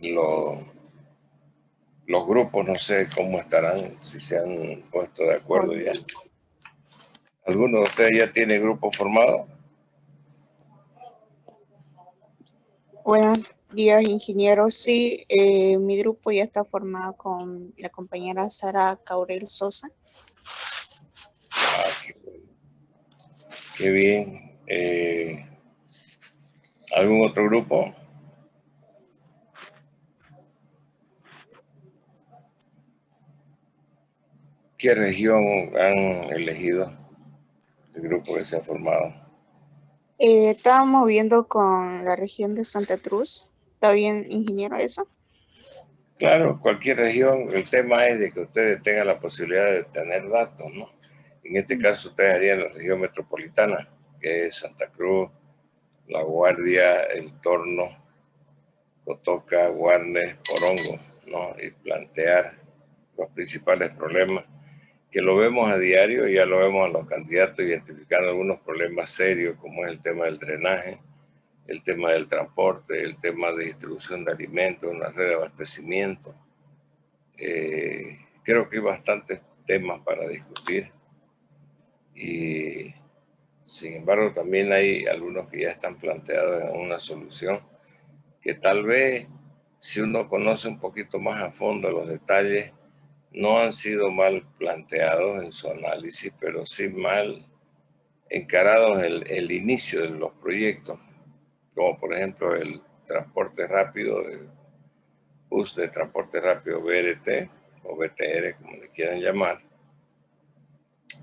Lo- los grupos, no sé cómo estarán, si se han puesto de acuerdo ya. ¿Alguno de ustedes ya tiene grupo formado? Buenos días, ingeniero. Sí, mi grupo ya está formado con la compañera Sara Caurel Sosa. Ah, qué bien. ¿Algún otro grupo? ¿Qué región han elegido el grupo que se ha formado? Estábamos viendo con la región de Santa Cruz. ¿Está bien, ingeniero, eso? Claro, cualquier región, el tema es de que ustedes tengan la posibilidad de tener datos, ¿no? En este caso ustedes harían la región metropolitana, que es Santa Cruz, La Guardia, El Torno, Cotoca, Guarnes, Porongo, ¿no? Y plantear los principales problemas, que lo vemos a diario, ya lo vemos a los candidatos identificando algunos problemas serios, como es el tema del drenaje, el tema del transporte, el tema de distribución de alimentos, una red de abastecimiento. Creo que hay bastantes temas para discutir y sin embargo también hay algunos que ya están planteados en una solución que tal vez si uno conoce un poquito más a fondo los detalles no han sido mal planteados en su análisis, pero sí mal encarados el inicio de los proyectos, como por ejemplo el transporte rápido, de bus de transporte rápido BRT o BTR, como le quieran llamar.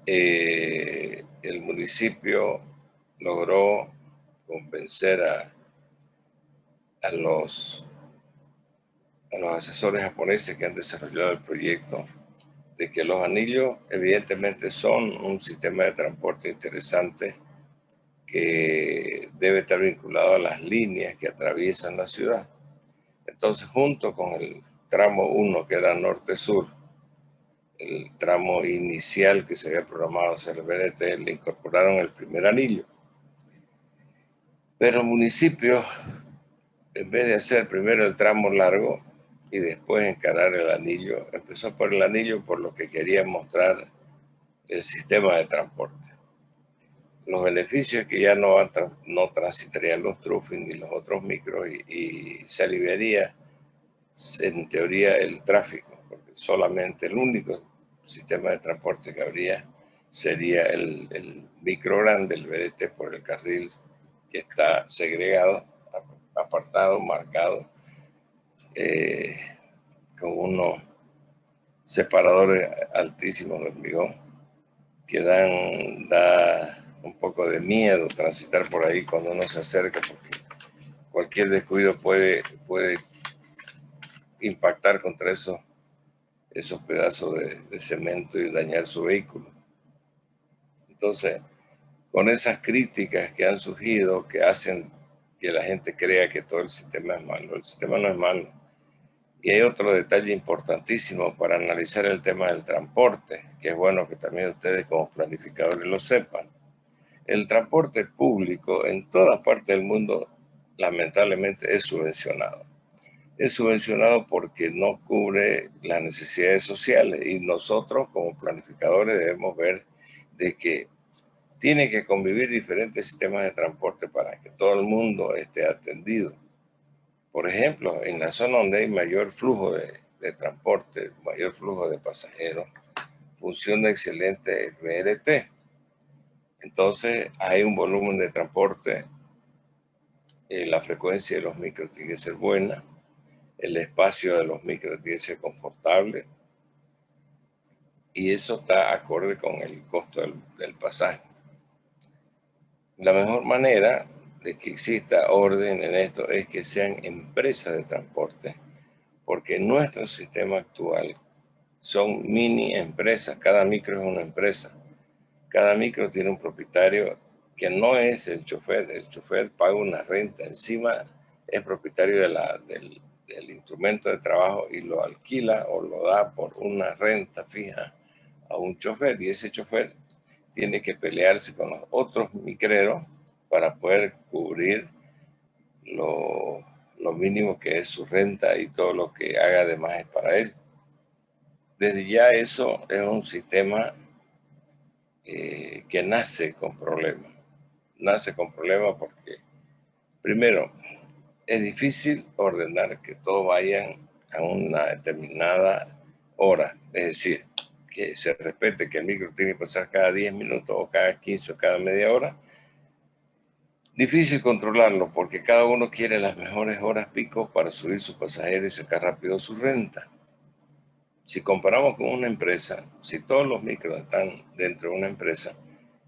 El municipio logró convencer a los asesores japoneses que han desarrollado el proyecto de que los anillos evidentemente son un sistema de transporte interesante que debe estar vinculado a las líneas que atraviesan la ciudad. Entonces, junto con el tramo 1, que era norte-sur, el tramo inicial que se había programado hacer el BRT, le incorporaron el primer anillo. Pero el municipio, en vez de hacer primero el tramo largo y después encarar el anillo, empezó por el anillo por lo que quería mostrar el sistema de transporte. Los beneficios que ya no transitarían los trufing ni los otros micros y se aliviaría en teoría el tráfico, porque solamente el único sistema de transporte que habría sería el micro grande, el BRT, por el carril que está segregado, apartado, marcado, con unos separadores altísimos de hormigón que da un poco de miedo transitar por ahí cuando uno se acerca, porque cualquier descuido puede impactar contra esos pedazos de cemento y dañar su vehículo. Entonces, con esas críticas que han surgido, que hacen que la gente crea que todo el sistema es malo, el sistema no es malo. Y hay otro detalle importantísimo para analizar el tema del transporte, que es bueno que también ustedes como planificadores lo sepan. El transporte público en todas partes del mundo lamentablemente es subvencionado. Es subvencionado porque no cubre las necesidades sociales y nosotros como planificadores debemos ver de que tiene que convivir diferentes sistemas de transporte para que todo el mundo esté atendido. Por ejemplo, en la zona donde hay mayor flujo de transporte, mayor flujo de pasajeros, funciona excelente el BRT. Entonces hay un volumen de transporte, la frecuencia de los micros tiene que ser buena, el espacio de los micros tiene que ser confortable y eso está acorde con el costo del pasaje. La mejor manera de que exista orden en esto es que sean empresas de transporte, porque nuestro sistema actual son mini empresas, cada micro es una empresa, cada micro tiene un propietario que no es el chofer paga una renta, encima es propietario del instrumento de trabajo y lo alquila o lo da por una renta fija a un chofer y ese chofer tiene que pelearse con los otros micreros para poder cubrir lo mínimo que es su renta y todo lo que haga además es para él. Desde ya eso es un sistema que nace con problemas. Nace con problemas porque, primero, es difícil ordenar que todos vayan a una determinada hora. Es decir, que se respete que el micro tiene que pasar cada 10 minutos o cada 15 o cada media hora. Difícil controlarlo porque cada uno quiere las mejores horas pico para subir su pasajero y sacar rápido su renta. Si comparamos con una empresa, si todos los micros están dentro de una empresa,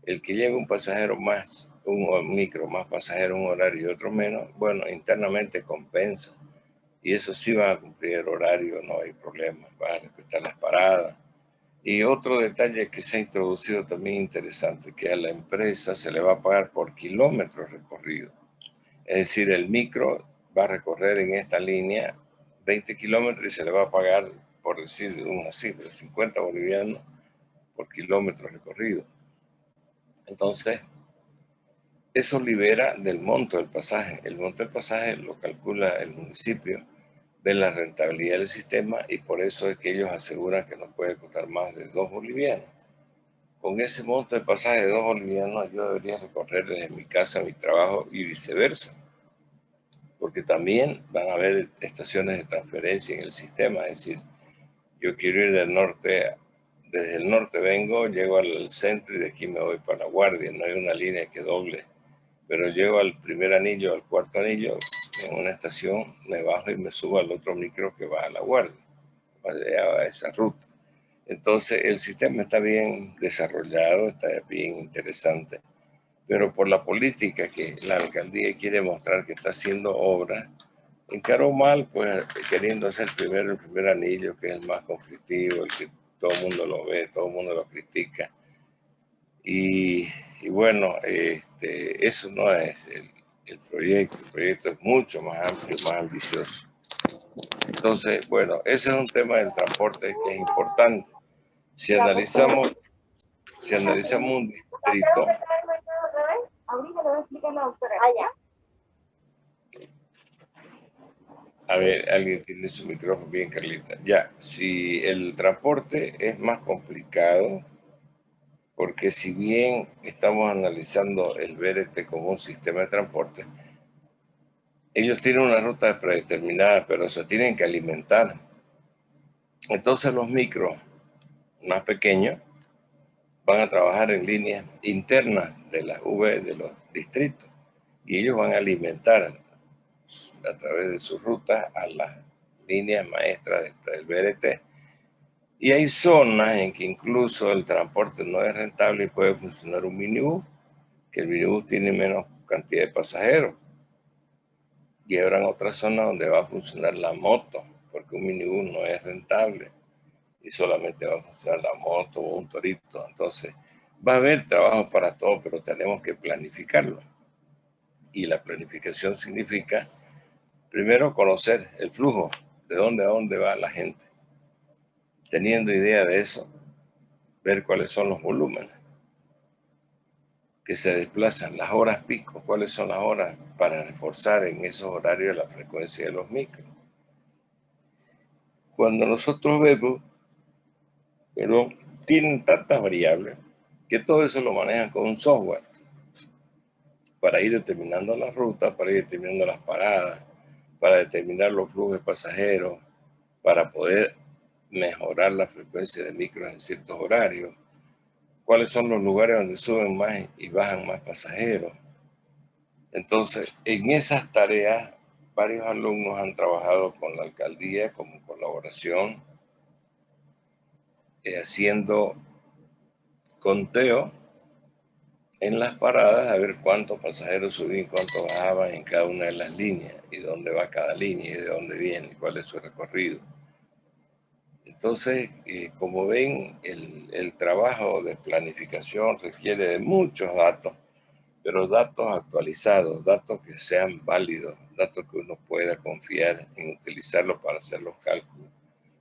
el que lleve un pasajero más, un micro más pasajero un horario y otro menos, bueno, internamente compensa. Y eso sí va a cumplir el horario, no hay problema, va a respetar las paradas. Y otro detalle que se ha introducido también interesante, que a la empresa se le va a pagar por kilómetros recorridos. Es decir, el micro va a recorrer en esta línea 20 kilómetros y se le va a pagar, por decir una cifra, 50 bolivianos por kilómetro recorrido. Entonces, eso libera del monto del pasaje. El monto del pasaje lo calcula el municipio de la rentabilidad del sistema y por eso es que ellos aseguran que no puede costar más de 2 bolivianos. Con ese monto de pasaje de 2 bolivianos yo debería recorrer desde mi casa a mi trabajo y viceversa, porque también van a haber estaciones de transferencia en el sistema, es decir, yo quiero ir del norte, desde el norte vengo, llego al centro y de aquí me voy para La Guardia, no hay una línea que doble, pero llego al primer anillo, al cuarto anillo, en una estación me bajo y me subo al otro micro que va a La Guardia, a esa ruta. Entonces el sistema está bien desarrollado, está bien interesante, pero por la política que la alcaldía quiere mostrar que está haciendo obra, encaró mal, pues queriendo hacer primero el primer anillo, que es el más conflictivo, el que todo el mundo lo ve, todo el mundo lo critica. Y bueno, eso no es el proyecto es mucho más amplio, más ambicioso. Entonces, bueno, ese es un tema del transporte que es importante. Si analizamos un distrito, a ver, alguien tiene su micrófono bien, Carlita. Ya, si el transporte es más complicado, porque si bien estamos analizando el BRT como un sistema de transporte, ellos tienen una ruta predeterminada, pero se tienen que alimentar. Entonces los micros más pequeños van a trabajar en líneas internas de las V de los distritos y ellos van a alimentar a través de su ruta a las líneas maestras del BRT. Y hay zonas en que incluso el transporte no es rentable y puede funcionar un minibús, que el minibús tiene menos cantidad de pasajeros. Y habrá otras zonas donde va a funcionar la moto, porque un minibús no es rentable y solamente va a funcionar la moto o un torito. Entonces, va a haber trabajo para todo, pero tenemos que planificarlo. Y la planificación significa, primero, conocer el flujo, de dónde a dónde va la gente. Teniendo idea de eso, ver cuáles son los volúmenes que se desplazan, las horas pico, cuáles son las horas para reforzar en esos horarios la frecuencia de los micros. Cuando nosotros vemos, pero tienen tantas variables que todo eso lo manejan con un software para ir determinando las rutas, para ir determinando las paradas, para determinar los flujos de pasajeros, para poder mejorar la frecuencia de micros en ciertos horarios, cuáles son los lugares donde suben más y bajan más pasajeros. Entonces, en esas tareas, varios alumnos han trabajado con la alcaldía como colaboración, haciendo conteo en las paradas a ver cuántos pasajeros subían y cuántos bajaban en cada una de las líneas y dónde va cada línea y de dónde viene y cuál es su recorrido. Entonces, como ven, el trabajo de planificación requiere de muchos datos, pero datos actualizados, datos que sean válidos, datos que uno pueda confiar en utilizarlos para hacer los cálculos.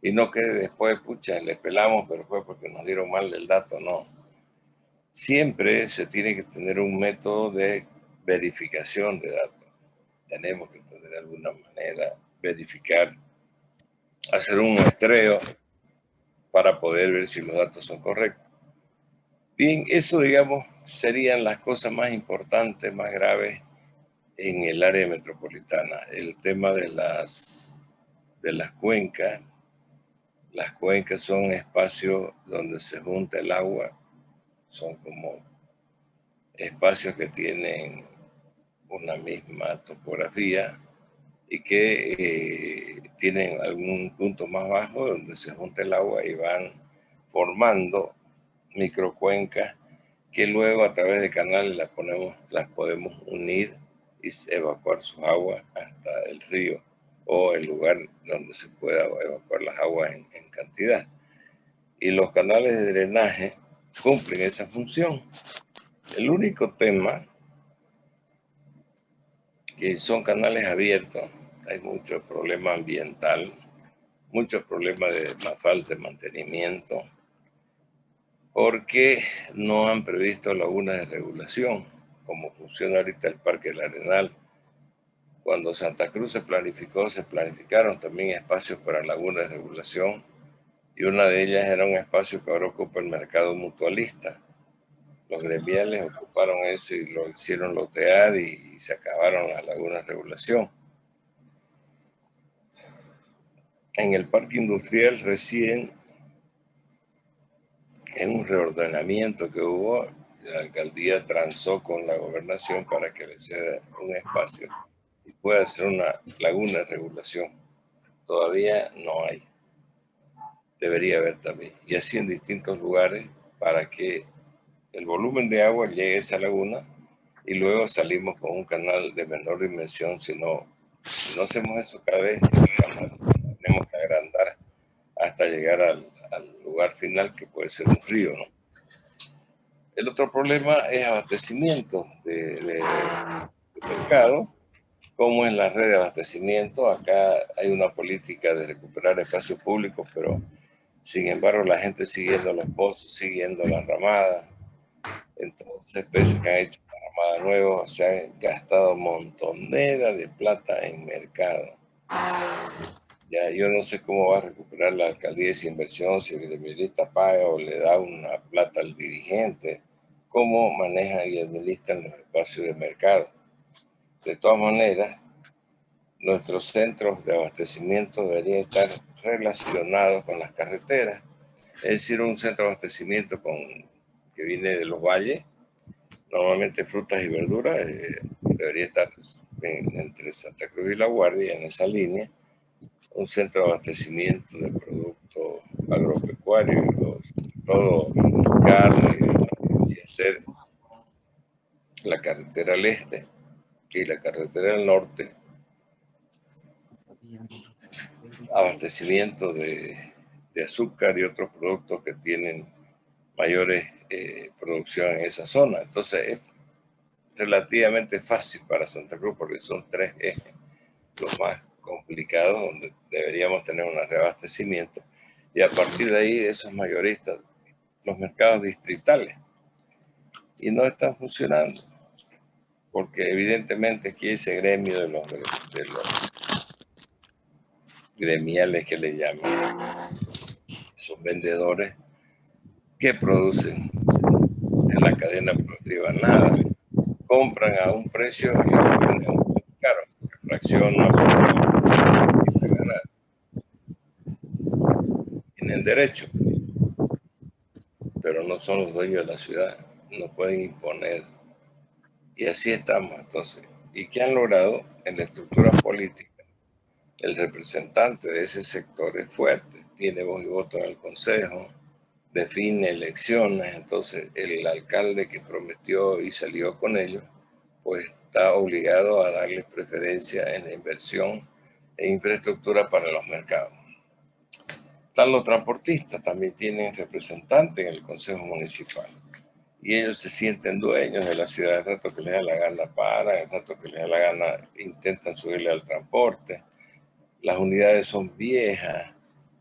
Y no que después, pucha, le pelamos, pero fue porque nos dieron mal el dato, no. Siempre se tiene que tener un método de verificación de datos. tenemos que de alguna manera verificar, hacer un muestreo para poder ver si los datos son correctos. Bien, eso, digamos, serían las cosas más importantes, más graves en el área metropolitana. El tema de las cuencas. Las cuencas son espacios donde se junta el agua, son como espacios que tienen una misma topografía y que tienen algún punto más bajo donde se junta el agua y van formando microcuencas que luego a través de canales las podemos unir y evacuar sus aguas hasta el río o el lugar donde se pueda evacuar las aguas en cantidad. Y los canales de drenaje cumplen esa función. El único tema que son canales abiertos, hay mucho problema ambiental, muchos problemas de la falta de mantenimiento, porque no han previsto lagunas de regulación, como funciona ahorita el Parque del Arenal. Cuando Santa Cruz se planificó, se planificaron también espacios para lagunas de regulación, y una de ellas era un espacio que ahora ocupa el mercado mutualista. Los gremiales ocuparon eso y lo hicieron lotear y se acabaron las lagunas de regulación. En el parque industrial recién, en un reordenamiento que hubo, la alcaldía transó con la gobernación para que le ceda un espacio y pueda hacer una laguna de regulación. Todavía no hay. Debería haber también. Y así en distintos lugares para que el volumen de agua llegue a esa laguna y luego salimos con un canal de menor dimensión. Si no hacemos eso cada vez, el canal tenemos que agrandar hasta llegar al lugar final, que puede ser un río, ¿no? El otro problema es abastecimiento de mercado. ¿Cómo es la red de abastecimiento? Acá hay una política de recuperar espacios públicos, pero sin embargo la gente siguiendo los pozos, siguiendo la ramada. Entonces, pese que han hecho una ramada nueva, se han gastado montonera de plata en mercado. Ya, yo no sé cómo va a recuperar la alcaldía esa inversión, si el gremialista paga o le da una plata al dirigente, cómo manejan y administran los espacios de mercado. De todas maneras, nuestros centros de abastecimiento deberían estar relacionados con las carreteras, es decir, un centro de abastecimiento que viene de los valles, normalmente frutas y verduras, debería estar entre Santa Cruz y La Guardia, en esa línea, un centro de abastecimiento de productos agropecuarios, todo carne, y hacer la carretera al este y la carretera al norte, abastecimiento de azúcar y otros productos que tienen mayores producción en esa zona. Entonces es relativamente fácil para Santa Cruz porque son 3 ejes los más complicados donde deberíamos tener un reabastecimiento, y a partir de ahí esos mayoristas, los mercados distritales, y no están funcionando porque evidentemente aquí ese gremio de los gremiales que le llaman, esos vendedores que producen en la cadena productiva nada, compran a un precio y lo venden a un precio caro, fraccionan y ganan. Tienen derecho, pero no son los dueños de la ciudad, no pueden imponer. Y así estamos entonces. ¿Y qué han logrado en la estructura política? El representante de ese sector es fuerte, tiene voz y voto en el consejo, define elecciones, entonces el alcalde que prometió y salió con ellos, pues está obligado a darles preferencia en la inversión e infraestructura para los mercados. Están los transportistas, también tienen representantes en el consejo municipal. Y ellos se sienten dueños de la ciudad. El rato que les da la gana paran, el rato que les da la gana intentan subirle al transporte. Las unidades son viejas,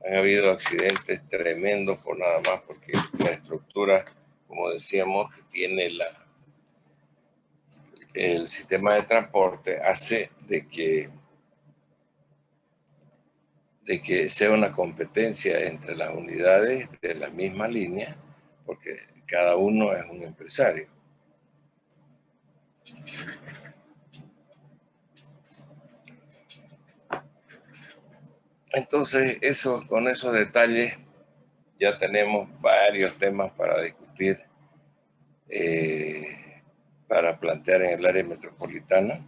han habido accidentes tremendos por nada más porque la estructura, como decíamos, tiene el el sistema de transporte hace de que sea una competencia entre las unidades de la misma línea, porque cada uno es un empresario. Entonces, con esos detalles ya tenemos varios temas para discutir, para plantear en el área metropolitana.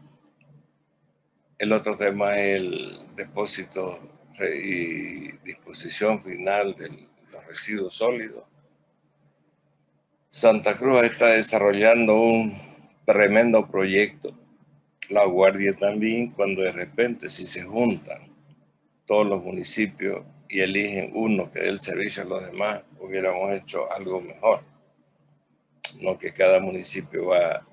El otro tema es el depósito y disposición final de los residuos sólidos. Santa Cruz está desarrollando un tremendo proyecto. La Guardia también, cuando de repente si se juntan todos los municipios y eligen uno que dé el servicio a los demás, hubiéramos hecho algo mejor. No que cada municipio va a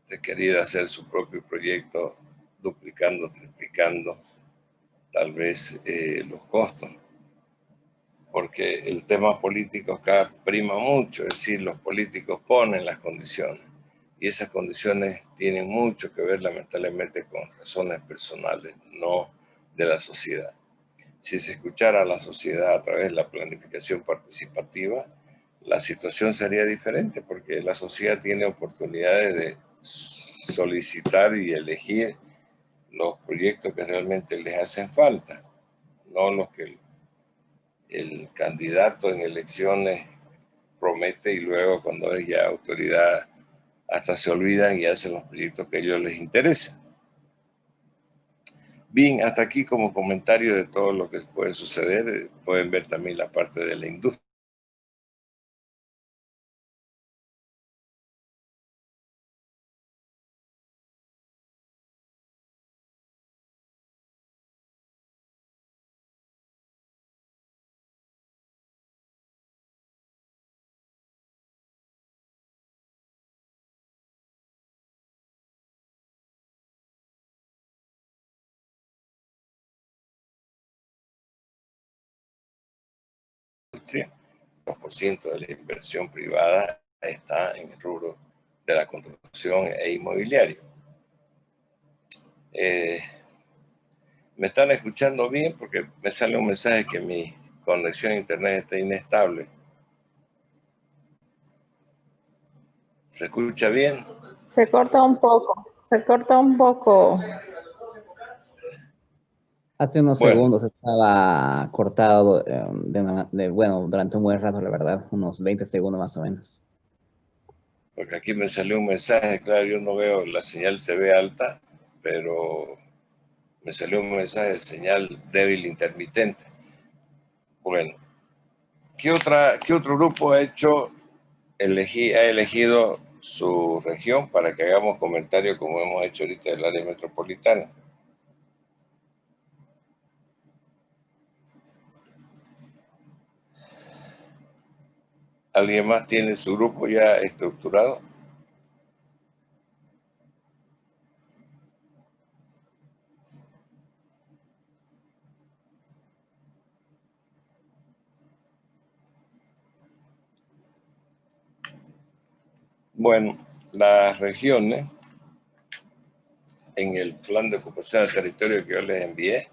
requerir hacer su propio proyecto, duplicando, triplicando tal vez los costos, porque el tema político acá prima mucho, es decir, los políticos ponen las condiciones y esas condiciones tienen mucho que ver lamentablemente con razones personales, no de la sociedad. Si se escuchara a la sociedad a través de la planificación participativa, la situación sería diferente porque la sociedad tiene oportunidades de solicitar y elegir los proyectos que realmente les hacen falta, no los que el candidato en elecciones promete y luego cuando es ya autoridad hasta se olvidan y hacen los proyectos que a ellos les interesan. Bien, hasta aquí como comentario de todo lo que puede suceder. Pueden ver también la parte de la industria. El 2% de la inversión privada está en el rubro de la construcción e inmobiliario. ¿Me están escuchando bien? Porque me sale un mensaje que mi conexión a internet está inestable. ¿Se escucha bien? Se corta un poco, se corta un poco. Hace unos segundos estaba cortado, bueno, durante un buen rato, la verdad, unos 20 segundos más o menos. Porque aquí me salió un mensaje, claro, yo no veo, la señal se ve alta, pero me salió un mensaje de señal débil intermitente. Bueno, ¿qué otro grupo ha elegido su región para que hagamos comentarios como hemos hecho ahorita del área metropolitana? ¿Alguien más tiene su grupo ya estructurado? Bueno, las regiones, en el plan de ocupación del territorio que yo les envié,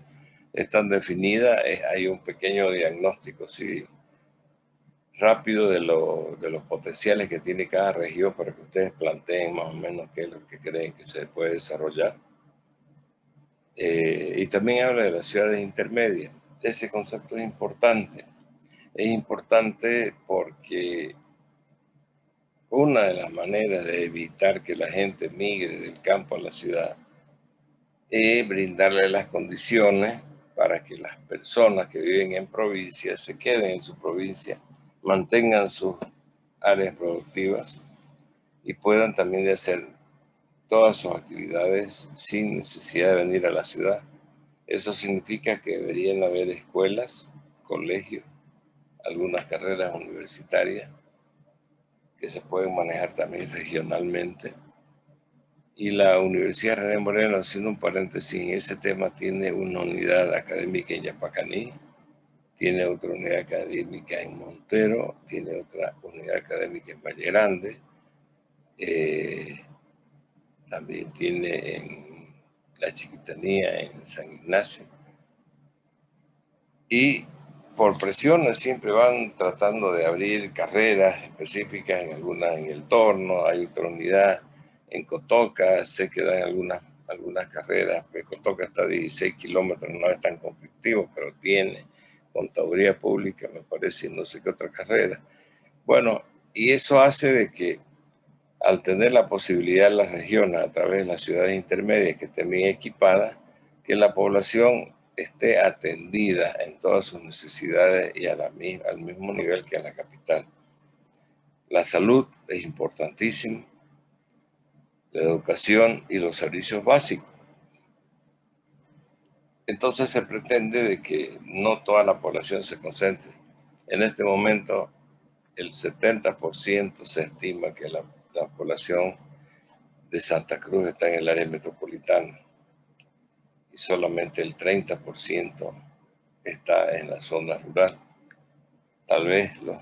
están definidas. Hay un pequeño diagnóstico, sí, rápido de los potenciales que tiene cada región para que ustedes planteen más o menos qué es lo que creen que se puede desarrollar. Y también habla de las ciudades intermedias. Ese concepto es importante. Es importante porque una de las maneras de evitar que la gente migre del campo a la ciudad es brindarle las condiciones para que las personas que viven en provincia se queden en su provincia, mantengan sus áreas productivas y puedan también hacer todas sus actividades sin necesidad de venir a la ciudad. Eso significa que deberían haber escuelas, colegios, algunas carreras universitarias que se pueden manejar también regionalmente. Y la Universidad René Moreno, haciendo un paréntesis en ese tema, tiene una unidad académica en Yapacaní, tiene otra unidad académica en Montero, tiene otra unidad académica en Valle Grande, también tiene en La Chiquitanía, en San Ignacio. Y por presiones siempre van tratando de abrir carreras específicas en algunas en El Torno, hay otra unidad en Cotoca, sé que dan algunas carreras, pero Cotoca está a 16 kilómetros, no es tan conflictivo, pero tiene contaduría pública, me parece, y no sé qué otra carrera. Bueno, y eso hace de que al tener la posibilidad en las regiones, a través de las ciudades intermedias que estén bien equipadas, que la población esté atendida en todas sus necesidades y al mismo nivel que en la capital. La salud es importantísima, la educación y los servicios básicos. Entonces se pretende de que no toda la población se concentre. En este momento, el 70% se estima que la población de Santa Cruz está en el área metropolitana y solamente el 30% está en la zona rural. Tal vez los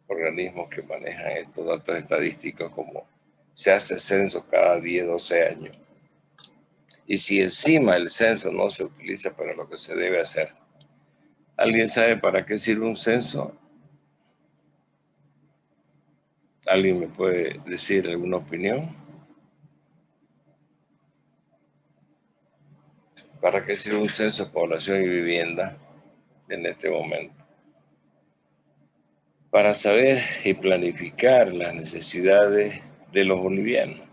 organismos que manejan estos datos estadísticos, como se hace censo cada 10, 12 años, y si encima el censo no se utiliza para lo que se debe hacer, ¿alguien sabe para qué sirve un censo? ¿Alguien me puede decir alguna opinión? ¿Para qué sirve un censo de población y vivienda en este momento? Para saber y planificar las necesidades de los bolivianos.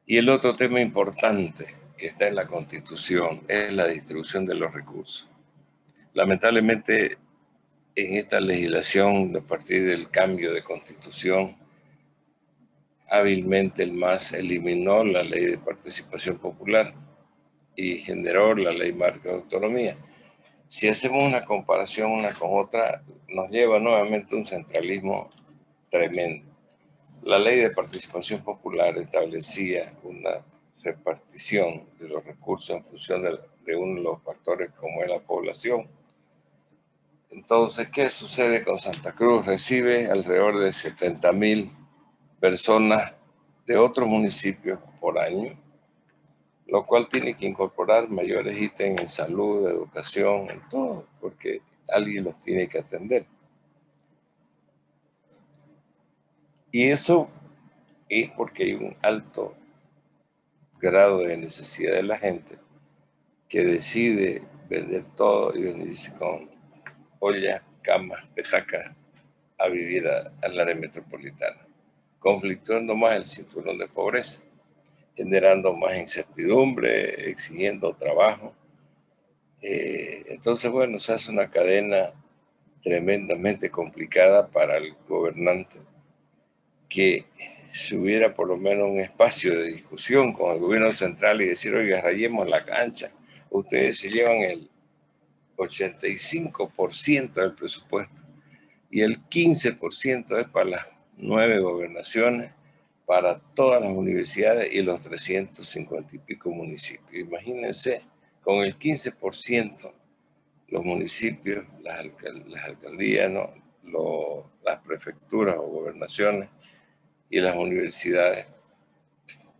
Y el otro tema importante que está en la Constitución es la distribución de los recursos. Lamentablemente, en esta legislación, a partir del cambio de Constitución, hábilmente el MAS eliminó la ley de participación popular y generó la ley marco de autonomía. Si hacemos una comparación una con otra, nos lleva nuevamente a un centralismo tremendo. La ley de participación popular establecía una repartición de los recursos en función de uno de los factores como es la población. Entonces, ¿qué sucede con Santa Cruz? Recibe alrededor de 70,000 personas de otros municipios por año, lo cual tiene que incorporar mayores ítems en salud, educación, en todo, porque alguien los tiene que atender. Y eso es porque hay un alto grado de necesidad de la gente que decide vender todo y venirse con ollas, camas, petacas a vivir al área metropolitana, conflictuando más el cinturón de pobreza, generando más incertidumbre, exigiendo trabajo. Entonces, bueno, se hace una cadena tremendamente complicada para el gobernante, que si hubiera por lo menos un espacio de discusión con el gobierno central y decir, oiga, rayemos la cancha, ustedes se llevan el 85% del presupuesto y el 15% es para las 9 gobernaciones, para todas las universidades y los 350 y pico municipios. Imagínense, con el 15%, los municipios, las alcaldías, ¿no? Las prefecturas o gobernaciones y las universidades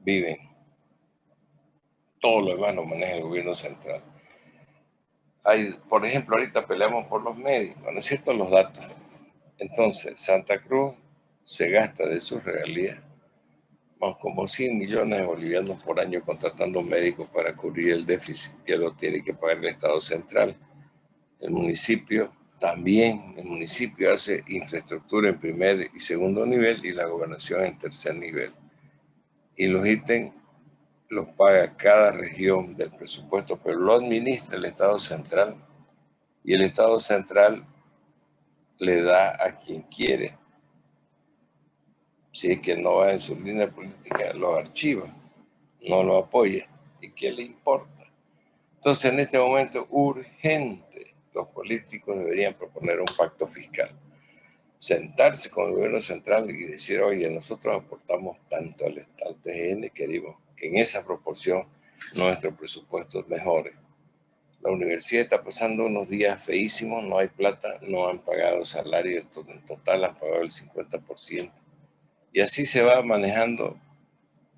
viven. Todo lo demás lo maneja el gobierno central. Por ejemplo, ahorita peleamos por los médicos, ¿no es cierto? Los datos. Entonces, Santa Cruz se gasta de sus regalías más como 100 millones de bolivianos por año contratando médicos para cubrir el déficit que lo tiene que pagar el Estado central. El municipio también, el municipio hace infraestructura en primer y segundo nivel y la gobernación en tercer nivel. Y los ítems los paga cada región del presupuesto, pero lo administra el Estado central. Y el Estado central le da a quien quiere. Si es que no va en su línea política, lo archiva, no lo apoya. ¿Y qué le importa? Entonces, en este momento, urgente, los políticos deberían proponer un pacto fiscal. Sentarse con el gobierno central y decir, oye, nosotros aportamos tanto al TGN, queremos que en esa proporción nuestro presupuesto mejore. La universidad está pasando unos días feísimos, no hay plata, no han pagado salario, en total han pagado el 50%. Y así se va manejando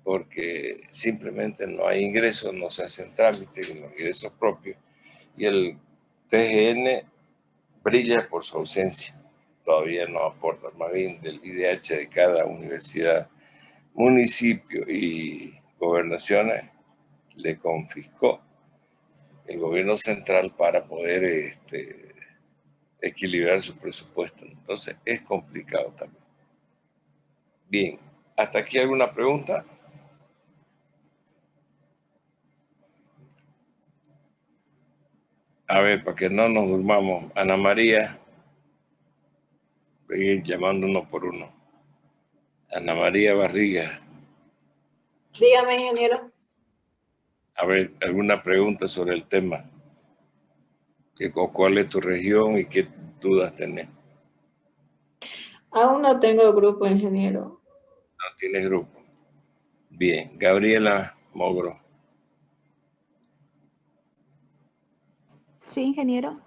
porque simplemente no hay ingresos, no se hacen trámites en los ingresos propios, y el TGN brilla por su ausencia. Todavía no aporta, más bien del IDH de cada universidad, municipio y gobernaciones le confiscó el gobierno central para poder equilibrar su presupuesto. Entonces es complicado también. Bien, ¿hasta aquí alguna pregunta? A ver, para que no nos durmamos, Ana María, voy a ir llamando uno por uno. Ana María Barriga. Dígame, ingeniero. A ver, ¿alguna pregunta sobre el tema? ¿Cuál es tu región y qué dudas tenés? Aún no tengo grupo, ingeniero. No tienes grupo. Bien, Gabriela Mogro. Sí, ingeniero.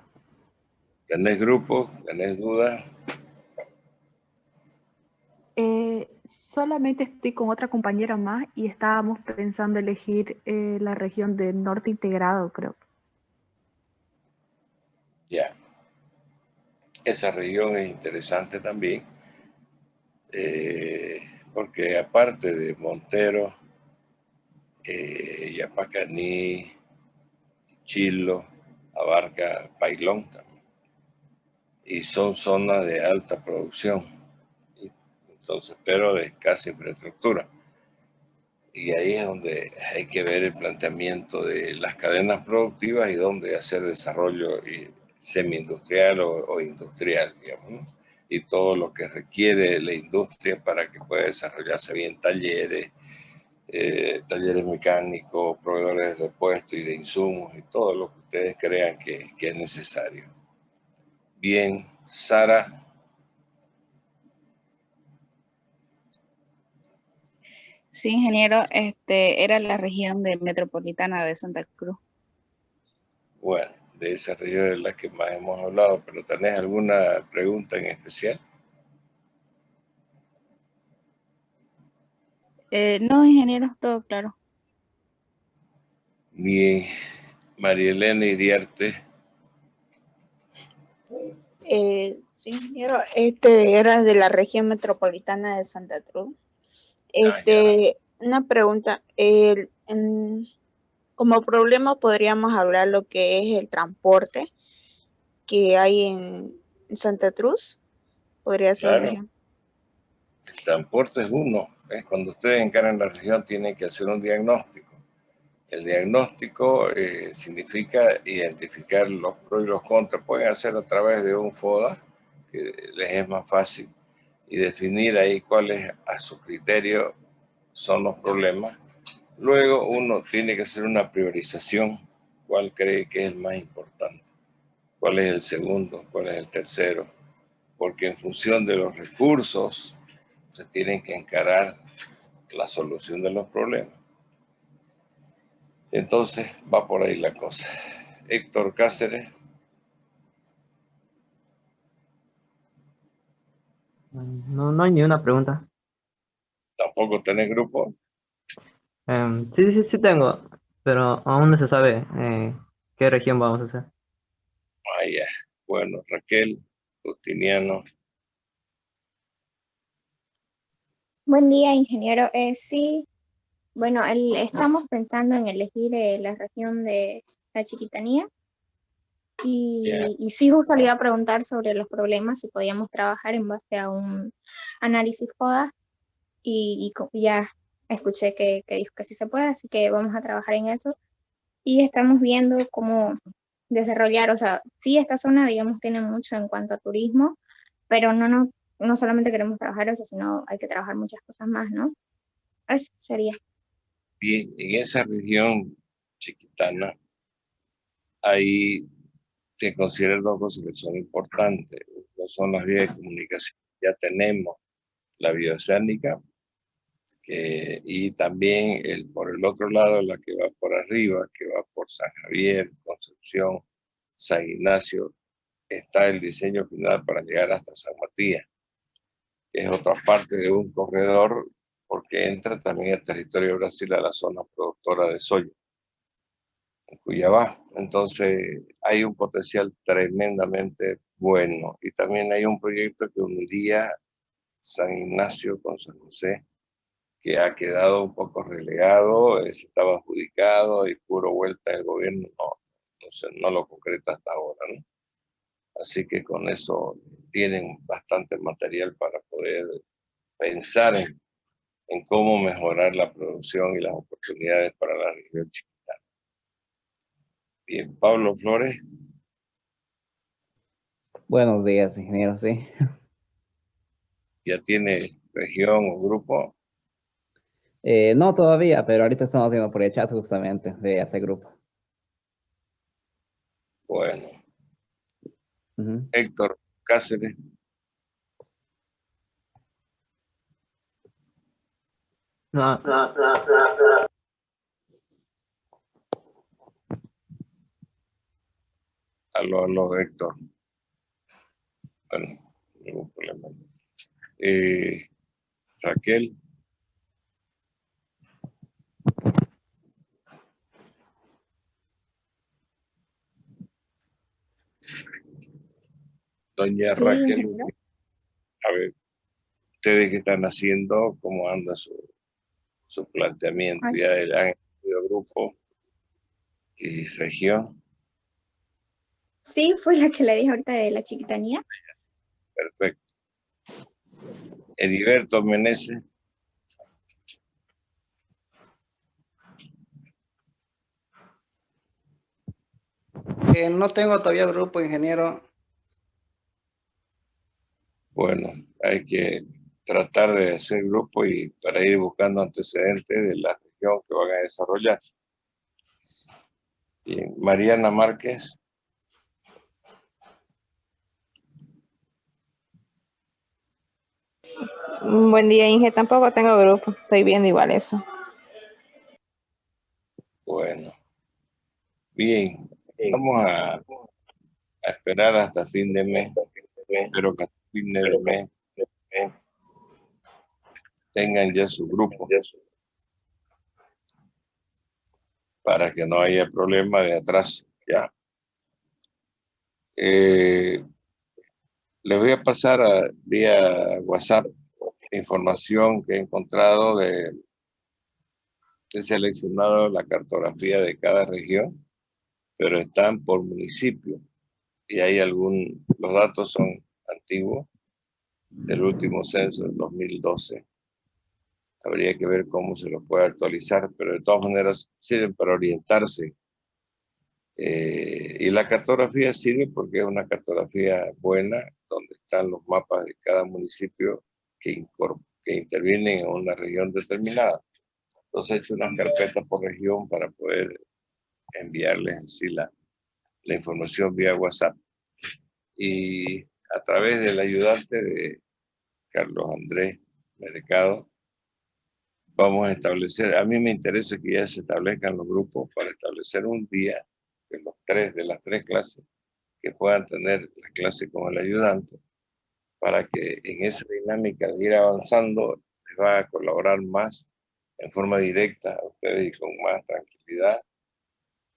¿Tenés grupo? ¿Tenés dudas? Solamente estoy con otra compañera más y estábamos pensando elegir la región del norte integrado, creo. Ya. Esa región es interesante también, porque aparte de Montero, Yapacaní, Chilo, abarca Pailón también, y son zonas de alta producción, entonces, pero de escasa infraestructura. Y ahí es donde hay que ver el planteamiento de las cadenas productivas y dónde hacer desarrollo semi-industrial o industrial, digamos, ¿no? Y todo lo que requiere la industria para que pueda desarrollarse bien, talleres, talleres mecánicos, proveedores de repuestos y de insumos y todo lo que ustedes crean que es necesario. Bien, Sara. Sí, ingeniero, era la región metropolitana de Santa Cruz. Bueno, de esa región es la que más hemos hablado, pero ¿tenés alguna pregunta en especial? No, ingeniero, todo claro. Bien, María Elena Iriarte. Sí, ingeniero, era de la región metropolitana de Santa Cruz. Una pregunta, como problema podríamos hablar lo que es el transporte que hay en Santa Cruz, podría ser un ejemplo. El transporte es uno. Cuando ustedes encaran la región tienen que hacer un diagnóstico. El diagnóstico significa identificar los pros y los contras. Pueden hacer a través de un FODA, que les es más fácil, y definir ahí cuáles a su criterio son los problemas. Luego uno tiene que hacer una priorización, cuál cree que es el más importante, cuál es el segundo, cuál es el tercero, porque en función de los recursos se tienen que encarar la solución de los problemas. Entonces va por ahí la cosa. Héctor Cáceres. No hay ni una pregunta. ¿Tampoco tenés grupo? Sí tengo, pero aún no se sabe qué región vamos a hacer. Vaya. Bueno, Raquel Justiniano. Buen día, ingeniero. Sí, bueno, estamos pensando en elegir la región de la Chiquitanía y sí, justo le iba a preguntar sobre los problemas, si podíamos trabajar en base a un análisis FODA y ya escuché que dijo que sí se puede, así que vamos a trabajar en eso y estamos viendo cómo desarrollar, o sea, sí, esta zona, digamos, tiene mucho en cuanto a turismo, pero no solamente queremos trabajar eso, sino hay que trabajar muchas cosas más, ¿no? Eso sería. Bien, en esa región chiquitana, ahí se consideran dos cosas que son importantes. No son las vías de comunicación. Ya tenemos la bioceánica y también por el otro lado, la que va por arriba, que va por San Javier, Concepción, San Ignacio, está el diseño final para llegar hasta San Matías, que es otra parte de un corredor porque entra también el territorio de Brasil a la zona productora de soya, en Cuyabá. Entonces hay un potencial tremendamente bueno. Y también hay un proyecto que uniría San Ignacio con San José, que ha quedado un poco relegado, se estaba adjudicado y puro vuelta del gobierno, no lo concreta hasta ahora, ¿no? Así que con eso tienen bastante material para poder pensar en cómo mejorar la producción y las oportunidades para la región chiquitana. Bien, Pablo Flores. Buenos días, ingeniero, sí. ¿Ya tiene región o grupo? No todavía, pero ahorita estamos haciendo por el chat justamente de ese grupo. Bueno. Ujú. Héctor Cáceres. No, Aló, Héctor. Bueno, ningún problema. Raquel. Doña Sí, Raquel, ingeniero. a ver, ustedes qué están haciendo, cómo anda su planteamiento, Ay, ya han estudiado grupo y región, sí, fue la que le dije ahorita de la chiquitanía. perfecto. Heriberto Meneses. No tengo todavía grupo, ingeniero. Bueno, hay que tratar de hacer grupo y para ir buscando antecedentes de la región que van a desarrollar. Bien, Mariana Márquez. Buen día, Inge. Tampoco tengo grupo. Estoy viendo igual eso. Bueno, bien, vamos a esperar hasta fin de mes. Espero que hasta fin de mes tengan ya su grupo para que no haya problema de atraso. Ya. Les voy a pasar vía WhatsApp información que he encontrado he seleccionado la cartografía de cada región, pero están por municipio y hay los datos son antiguos del último censo del 2012. Habría que ver cómo se los puede actualizar, pero de todas maneras sirven para orientarse. Y la cartografía sirve porque es una cartografía buena, donde están los mapas de cada municipio que intervienen en una región determinada. Entonces he hecho unas carpetas por región para poder enviarles así la información vía WhatsApp. Y a través del ayudante de Carlos Andrés Mercado, vamos a establecer, a mí me interesa que ya se establezcan los grupos para establecer un día de las tres clases que puedan tener la clase con el ayudante, para que en esa dinámica de ir avanzando les va a colaborar más en forma directa a ustedes y con más tranquilidad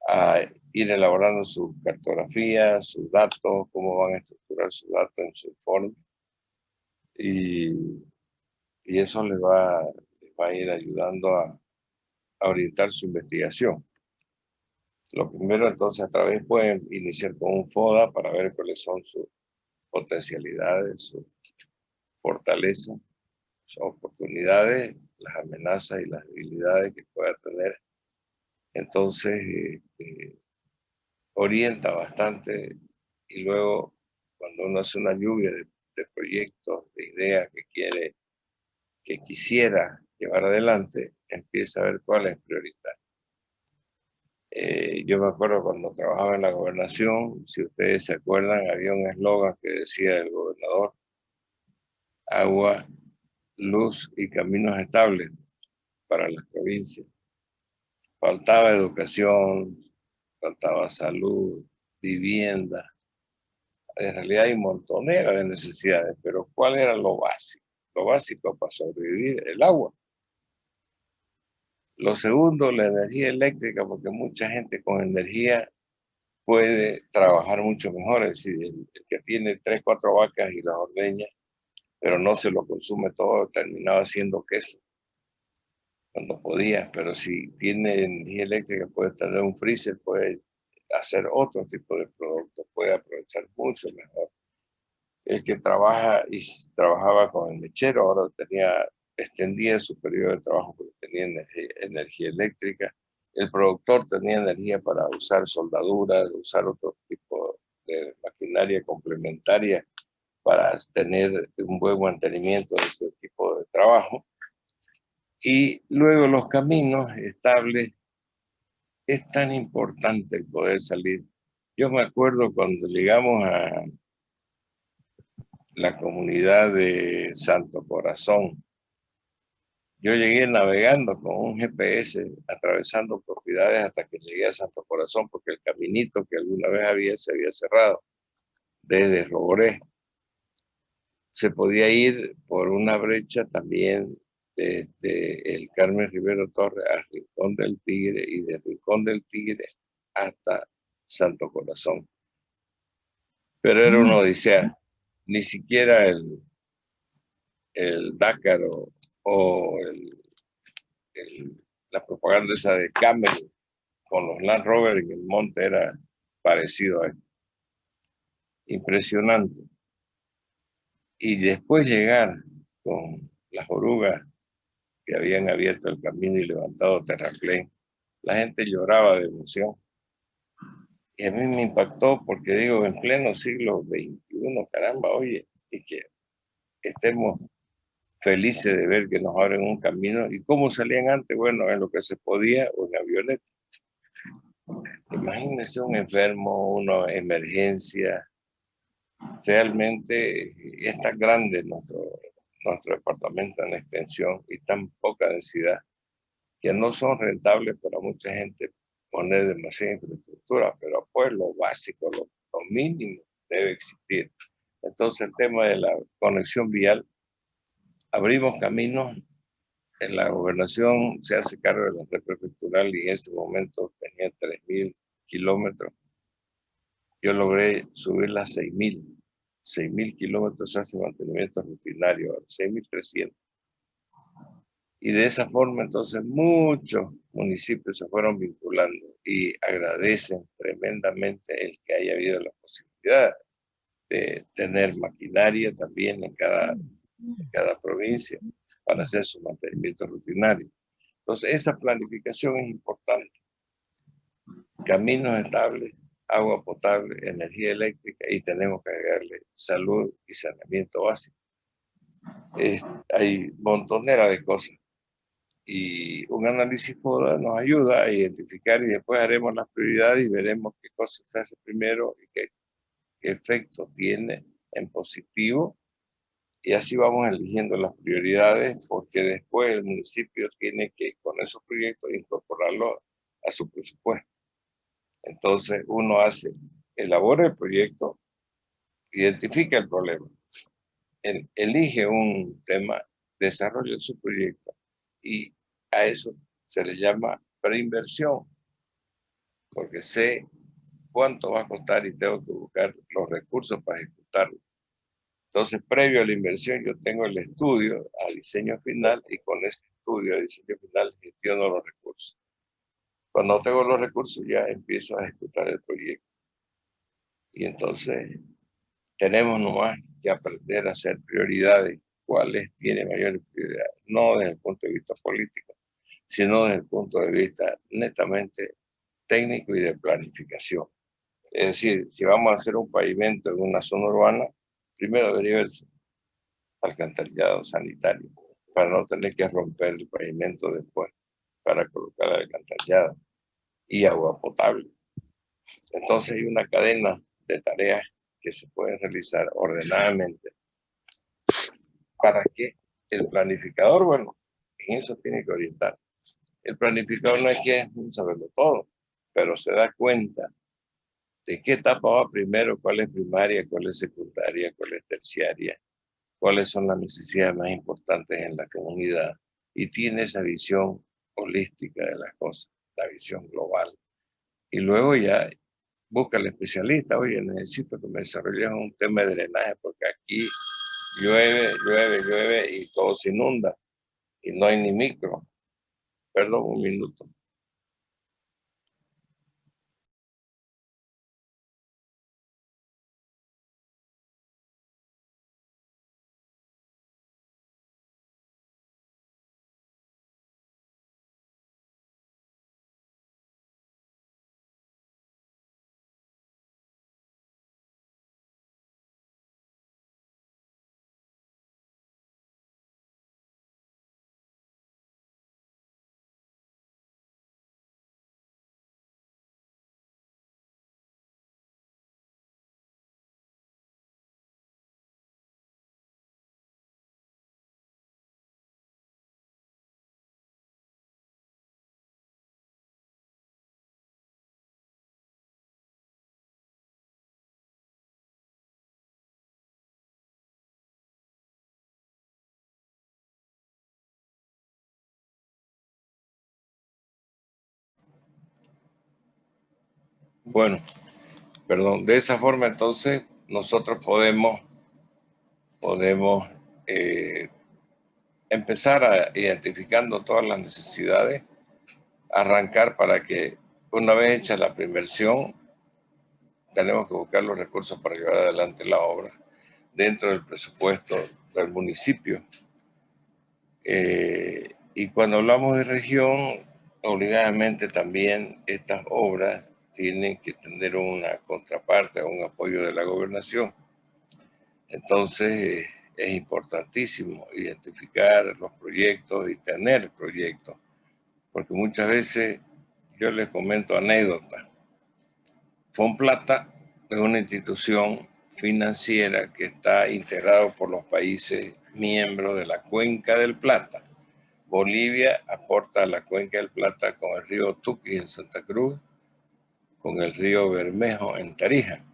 a ir elaborando su cartografía, sus datos, cómo van a estructurar sus datos en su informe, y eso les va a ir ayudando a orientar su investigación. Lo primero, entonces, a través pueden iniciar con un FODA para ver cuáles son sus potencialidades, sus fortalezas, sus oportunidades, las amenazas y las debilidades que pueda tener. Entonces, orienta bastante y luego, cuando uno hace una lluvia de proyectos, de ideas que quisiera llevar adelante, empieza a ver cuál es prioritario. Yo me acuerdo cuando trabajaba en la gobernación, si ustedes se acuerdan, había un eslogan que decía el gobernador: agua, luz y caminos estables para las provincias. Faltaba educación, faltaba salud, vivienda. En realidad hay montonera de necesidades, pero ¿cuál era lo básico? Lo básico para sobrevivir, el agua. Lo segundo, la energía eléctrica, porque mucha gente con energía puede trabajar mucho mejor. Es decir, el que tiene 3, 4 vacas y las ordeña, pero no se lo consume todo, terminaba haciendo queso cuando podía. Pero si tiene energía eléctrica, puede tener un freezer, puede hacer otro tipo de productos, puede aprovechar mucho mejor. El que trabajaba con el mechero, ahora extendía su periodo de trabajo porque tenía energía eléctrica. El productor tenía energía para usar soldaduras, usar otro tipo de maquinaria complementaria para tener un buen mantenimiento de su equipo de trabajo. Y luego los caminos estables, es tan importante el poder salir. Yo me acuerdo cuando llegamos a la comunidad de Santo Corazón, yo llegué navegando con un GPS, atravesando propiedades hasta que llegué a Santo Corazón, porque el caminito que alguna vez se había cerrado desde Roboré. Se podía ir por una brecha también desde el Carmen Rivero Torres a Rincón del Tigre y de Rincón del Tigre hasta Santo Corazón. Pero era una odisea. Ni siquiera el Dakar o la propaganda esa de Camel con los Land Rover en el monte era parecido a esto. Impresionante. Y después llegar con las orugas que habían abierto el camino y levantado terraplén, la gente lloraba de emoción. Y a mí me impactó porque digo, en pleno siglo XXI, caramba, oye, y que estemos felices de ver que nos abren un camino. ¿Y cómo salían antes? Bueno, en lo que se podía o en avioneta. Imagínense un enfermo, una emergencia. Realmente es tan grande nuestro departamento en extensión y tan poca densidad que no son rentables para mucha gente poner demasiada infraestructura, pero pues lo básico, lo mínimo debe existir. Entonces el tema de la conexión vial, abrimos caminos. En la gobernación se hace cargo de la red prefectural y en ese momento tenía 3.000 kilómetros. Yo logré subirla a 6.000 kilómetros hace mantenimiento rutinario, 6.300. Y de esa forma entonces muchos municipios se fueron vinculando y agradecen tremendamente el que haya habido la posibilidad de tener maquinaria también en cada provincia para hacer su mantenimiento rutinario. Entonces esa planificación es importante. Caminos estables, agua potable, energía eléctrica y tenemos que agregarle salud y saneamiento básico. Hay montonera de cosas y un análisis nos ayuda a identificar y después haremos las prioridades y veremos qué cosas se hace primero y qué efecto tiene en positivo y así vamos eligiendo las prioridades porque después el municipio tiene que con esos proyectos incorporarlo a su presupuesto. Entonces uno elabora el proyecto, identifica el problema, elige un tema, desarrolla su proyecto y a eso se le llama preinversión, porque sé cuánto va a costar y tengo que buscar los recursos para ejecutarlo. Entonces, previo a la inversión, yo tengo el estudio a diseño final y con ese estudio a diseño final gestiono los recursos. Cuando tengo los recursos ya empiezo a ejecutar el proyecto. Y entonces tenemos nomás que aprender a hacer prioridades, cuáles tienen mayores prioridades, no desde el punto de vista político, sino desde el punto de vista netamente técnico y de planificación. Es decir, si vamos a hacer un pavimento en una zona urbana, primero debería verse alcantarillado sanitario, para no tener que romper el pavimento después, para colocar el alcantarillado y agua potable. Entonces hay una cadena de tareas que se pueden realizar ordenadamente para que el planificador, bueno, en eso tiene que orientar. El planificador no es que es un saberlo todo, pero se da cuenta de qué etapa va primero, cuál es primaria, cuál es secundaria, cuál es terciaria, cuáles son las necesidades más importantes en la comunidad y tiene esa visión holística de las cosas, la visión global. Y luego ya busca al especialista, oye, necesito que me desarrolles un tema de drenaje porque aquí llueve y todo se inunda y no hay ni micro. Perdón, un minuto. Bueno, perdón, de esa forma entonces nosotros podemos empezar identificando todas las necesidades, arrancar para que una vez hecha la preinversión, tenemos que buscar los recursos para llevar adelante la obra dentro del presupuesto del municipio. Y cuando hablamos de región, obligadamente también estas obras tienen que tener una contraparte, un apoyo de la gobernación. Entonces es importantísimo identificar los proyectos y tener proyectos, porque muchas veces yo les comento anécdotas. Fonplata es una institución financiera que está integrada por los países miembros de la Cuenca del Plata. Bolivia aporta a la Cuenca del Plata con el río Tuqui en Santa Cruz, con el río Bermejo en Tarija.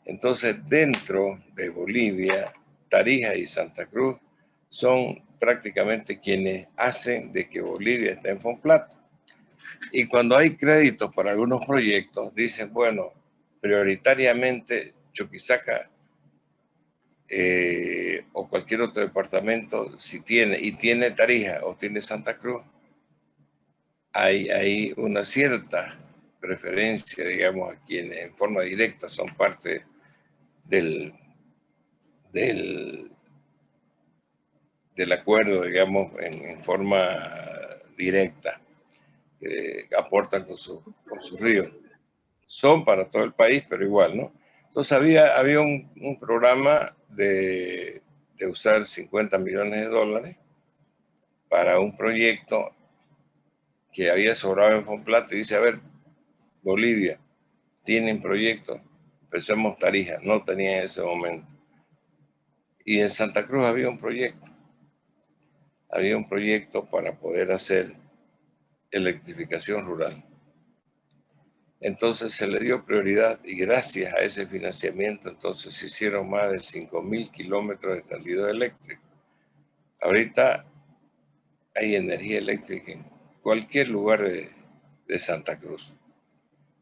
Entonces, dentro de Bolivia, Tarija y Santa Cruz son prácticamente quienes hacen de que Bolivia esté en Fonplata. Y cuando hay créditos para algunos proyectos, dicen, bueno, prioritariamente Chuquisaca o cualquier otro departamento, si tiene Tarija o tiene Santa Cruz, hay una cierta preferencia, digamos, a quienes en forma directa son parte del acuerdo, digamos, en forma directa, aportan con su río. Son para todo el país, pero igual, ¿no? Entonces había un programa de usar 50 millones de dólares para un proyecto que había sobrado en Fonplata y dice, a ver, Bolivia, tienen proyectos, empecemos Tarija, no tenía en ese momento. Y en Santa Cruz había un proyecto para poder hacer electrificación rural. Entonces se le dio prioridad y gracias a ese financiamiento entonces se hicieron más de 5.000 kilómetros de tendido eléctrico. Ahorita hay energía eléctrica en cualquier lugar de Santa Cruz.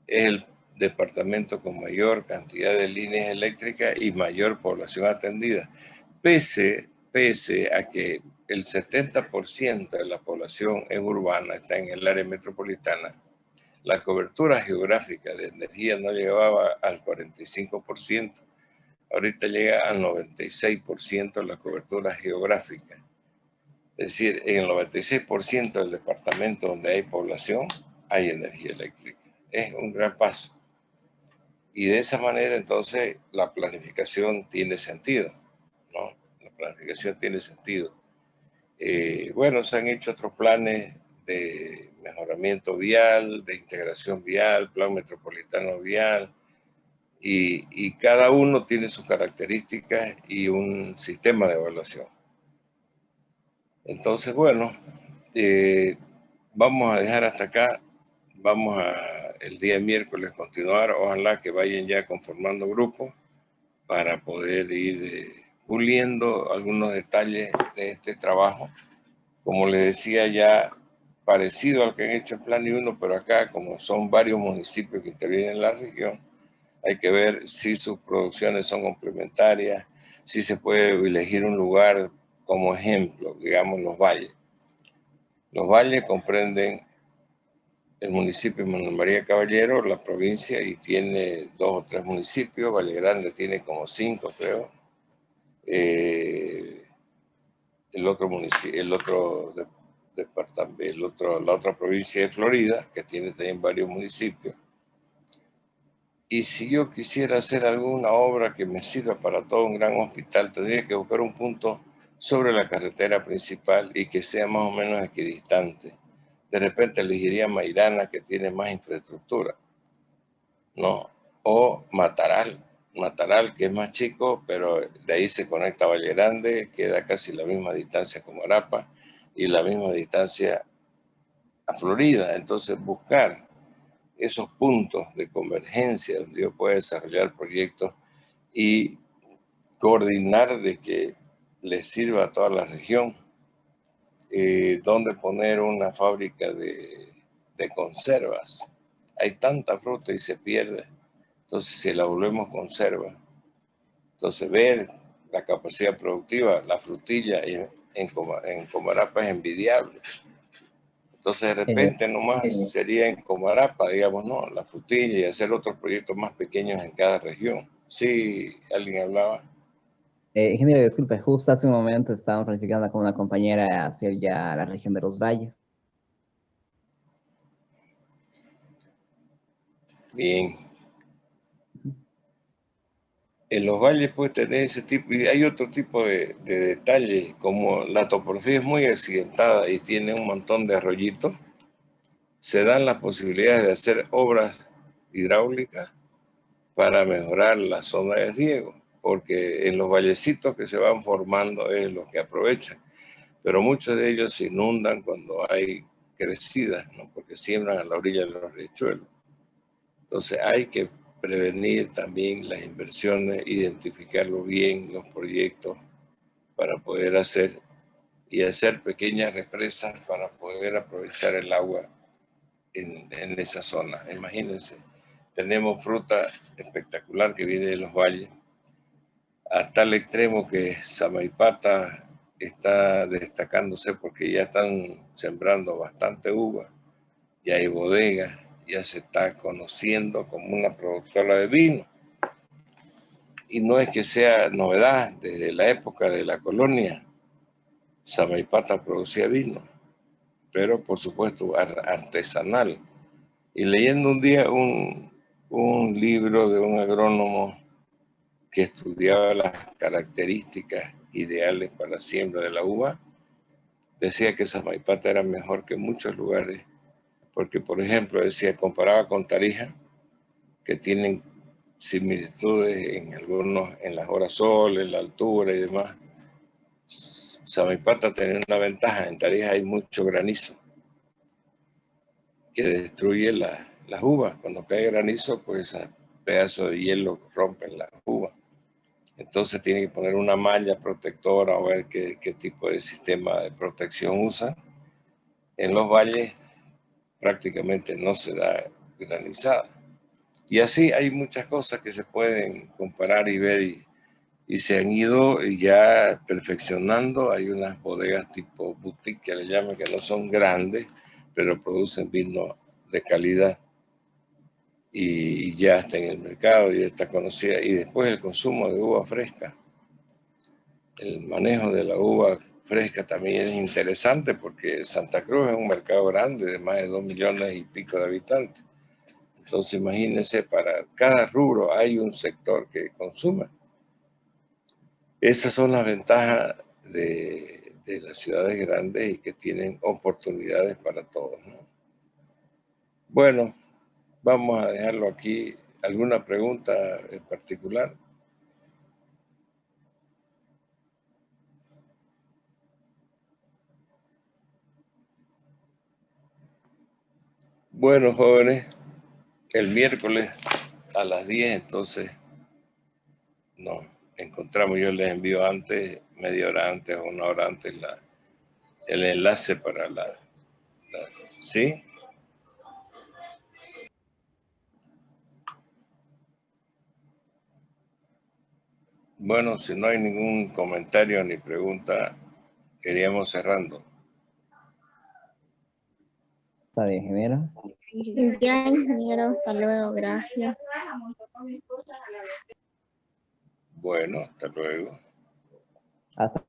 Es el departamento con mayor cantidad de líneas eléctricas y mayor población atendida, pese a que el 70% de la población es urbana, está en el área metropolitana. La cobertura geográfica de energía no llegaba al 45%, ahorita llega al 96% la cobertura geográfica. Es decir, en el 96% del departamento donde hay población hay energía eléctrica. Es un gran paso. Y de esa manera entonces la planificación tiene sentido, ¿no? La planificación tiene sentido. Bueno, se han hecho otros planes de mejoramiento vial, de integración vial, plan metropolitano vial, y cada uno tiene sus características y un sistema de evaluación. Entonces, bueno, vamos a dejar hasta acá, vamos a el día miércoles continuar, ojalá que vayan ya conformando grupos para poder ir puliendo algunos detalles de este trabajo. Como les decía ya, parecido al que han hecho en Plan 1, pero acá, como son varios municipios que intervienen en la región, hay que ver si sus producciones son complementarias, si se puede elegir un lugar como ejemplo, digamos los valles. Los valles comprenden el municipio de Manuel María Caballero, la provincia, y tiene 2 o 3 municipios. Valle Grande tiene como 5, creo. La otra provincia es Florida, que tiene también varios municipios. Y si yo quisiera hacer alguna obra que me sirva para todo un gran hospital, tendría que buscar un punto sobre la carretera principal y que sea más o menos equidistante. De repente elegiría Mairana, que tiene más infraestructura, ¿no? O Mataral, que es más chico, pero de ahí se conecta a Valle Grande, queda casi la misma distancia como Arapa y la misma distancia a Florida. Entonces buscar esos puntos de convergencia donde yo pueda desarrollar proyectos y coordinar de que les sirva a toda la región, donde poner una fábrica de conservas. Hay tanta fruta y se pierde. Entonces, si la volvemos conserva, entonces ver la capacidad productiva, la frutilla en Comarapa es envidiable. Entonces, de repente nomás sería en Comarapa, digamos, ¿no? La frutilla y hacer otros proyectos más pequeños en cada región. Sí, alguien hablaba. Ingeniero, disculpe, justo hace un momento estábamos planificando con una compañera hacia ya la región de los valles. Bien. En los valles puede tener ese tipo, y hay otro tipo de detalles, como la topografía es muy accidentada y tiene un montón de arroyitos, se dan las posibilidades de hacer obras hidráulicas para mejorar la zona de riego, porque en los vallecitos que se van formando es lo que aprovechan, pero muchos de ellos se inundan cuando hay crecidas, ¿no? Porque siembran a la orilla de los riachuelos. Entonces hay que prevenir también las inversiones, identificarlo bien, los proyectos, para poder hacer pequeñas represas para poder aprovechar el agua en esa zona. Imagínense, tenemos fruta espectacular que viene de los valles, a tal extremo que Samaipata está destacándose porque ya están sembrando bastante uva, ya hay bodegas, ya se está conociendo como una productora de vino. Y no es que sea novedad, desde la época de la colonia, Samaipata producía vino, pero por supuesto artesanal. Y leyendo un día un libro de un agrónomo que estudiaba las características ideales para la siembra de la uva, decía que Samaipata era mejor que muchos lugares, porque por ejemplo decía, comparaba con Tarija, que tienen similitudes en algunos, en las horas sol, en la altura y demás. Samaipata tiene una ventaja, en Tarija hay mucho granizo que destruye las uvas. Cuando cae granizo, pues pedazos de hielo rompen las uvas. Entonces tiene que poner una malla protectora o ver qué tipo de sistema de protección usa. En los valles prácticamente no se da granizada. Y así hay muchas cosas que se pueden comparar y ver y se han ido ya perfeccionando. Hay unas bodegas tipo boutique que le llaman, que no son grandes, pero producen vino de calidad y ya está en el mercado, ya está conocida. Y después el consumo de uva fresca. El manejo de la uva fresca también es interesante porque Santa Cruz es un mercado grande de más de 2 millones y pico de habitantes. Entonces imagínense, para cada rubro hay un sector que consume. Esas son las ventajas de las ciudades grandes y que tienen oportunidades para todos, ¿no? Bueno, vamos a dejarlo aquí. ¿Alguna pregunta en particular? Bueno, jóvenes, el miércoles a las 10, entonces nos encontramos. Yo les envío antes, media hora antes o una hora antes, el enlace para la ¿Sí? Bueno, si no hay ningún comentario ni pregunta, iríamos cerrando. Está bien, ingeniero. Ya, ingeniero, hasta luego, gracias. Bueno, hasta luego. Hasta